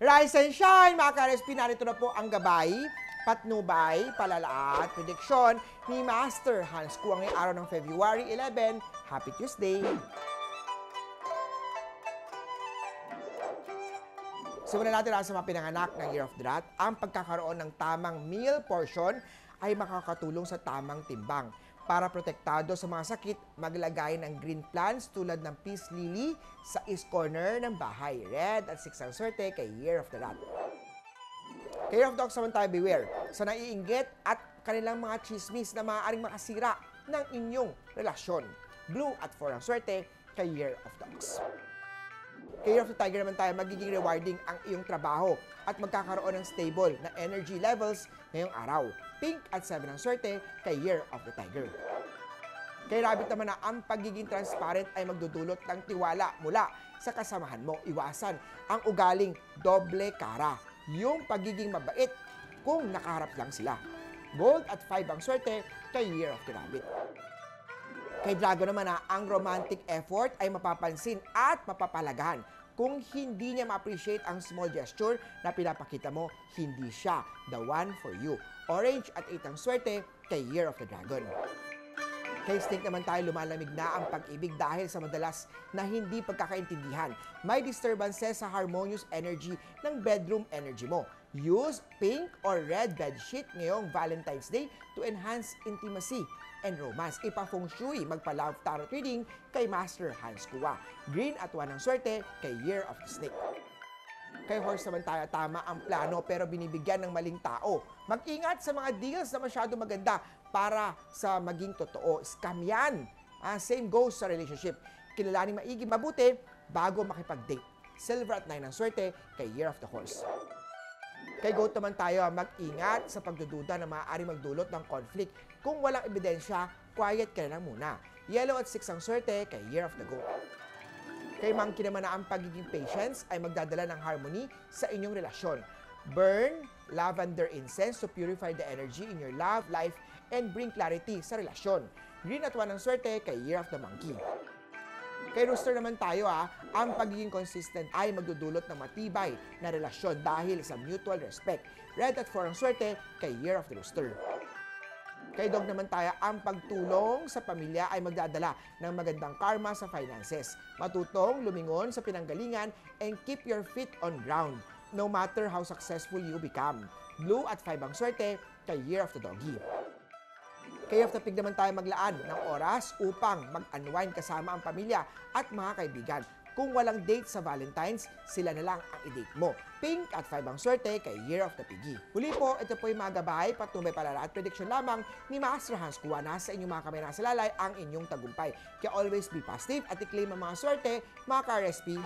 Rise and shine, mga ka-RSP, narito na po ang gabay, patnubay, palala at prediksyon ni Master Hans Kua ngayong araw ng February 11. Happy Tuesday! Simulan natin sa mga pinanganak ng Year of the Rat. Ang pagkakaroon ng tamang meal portion ay makakatulong sa tamang timbang. Para protektado sa mga sakit, maglagay ng green plants tulad ng peace lily sa east corner ng bahay. Red at 6 ang swerte kay Year of the Rat. Kay Year of Dogs naman tayo, beware sa naiinggit at kanilang mga chismis na maaaring makasira ng inyong relasyon. Blue at 4 ang swerte kay Year of Dogs. Kay Year of the Tiger naman tayo, magiging rewarding ang iyong trabaho at magkakaroon ng stable na energy levels ngayong araw. Pink at 7 ang swerte kay Year of the Tiger. Kay Rabbit naman na ang pagiging transparent ay magdudulot ng tiwala mula sa kasamahan mo. Iwasan ang ugaling doble cara, yung pagiging mabait kung nakaharap lang sila. Gold at 5 ang swerte kay Year of the Rabbit. Kay Dragon naman na ang romantic effort ay mapapansin at mapapalagahan. Kung hindi niya ma-appreciate ang small gesture na pinapakita mo, hindi siya the one for you. Orange at 8 ang swerte kay Year of the Dragon. Kay Snake naman tayo, lumalamig na ang pag-ibig dahil sa madalas na hindi pagkakaintindihan. May disturbances sa harmonious energy ng bedroom energy mo. Use pink or red bedsheet ngayong Valentine's Day to enhance intimacy and romance. Ipa-feng shui, magpa-love tarot reading kay Master Hans Kua. Green at 1 ang swerte kay Year of the Snake. Kay Horse naman tayo, tama ang plano pero binibigyan ng maling tao. Mag-ingat sa mga deals na masyado maganda para sa maging totoo. Scam yan. Same goes sa relationship. Kilalaning maigi mabuti bago makipag-date. Silver at 9 ang swerte kay Year of the Horse. Kay Goat naman tayo, mag-ingat sa pagdududa na maaaring magdulot ng conflict. Kung walang ebidensya, quiet ka na lang muna. Yellow at 6 ang swerte kay Year of the Goat. Kay Monkey naman na ang pagiging patience ay magdadala ng harmony sa inyong relasyon. Burn lavender incense to purify the energy in your love, life, and bring clarity sa relasyon. Green at 1 ang swerte kay Year of the Monkey. Kay Rooster naman tayo, ang pagiging consistent ay magdudulot ng matibay na relasyon dahil sa mutual respect. Red at 4 ang swerte kay Year of the Rooster. Kay Dog naman tayo, ang pagtulong sa pamilya ay magdadala ng magandang karma sa finances. Matutong lumingon sa pinanggalingan and keep your feet on ground no matter how successful you become. Blue at 5 ang swerte kay Year of the Doggy. Kay Year of the Pig naman tayo, maglaan ng oras upang mag-unwind kasama ang pamilya at mga kaibigan. Kung walang date sa Valentine's, sila na lang ang i-date mo. Pink at 5 ang swerte kay Year of the Piggy. Huli po, ito po yung mga gabay, patnubay, palala at prediction lamang ni Master Hans Kua. Nasa inyong mga kamay, nasa lalay ang inyong tagumpay. Kaya always be positive at i-claim ang mga swerte, mga ka-RSP.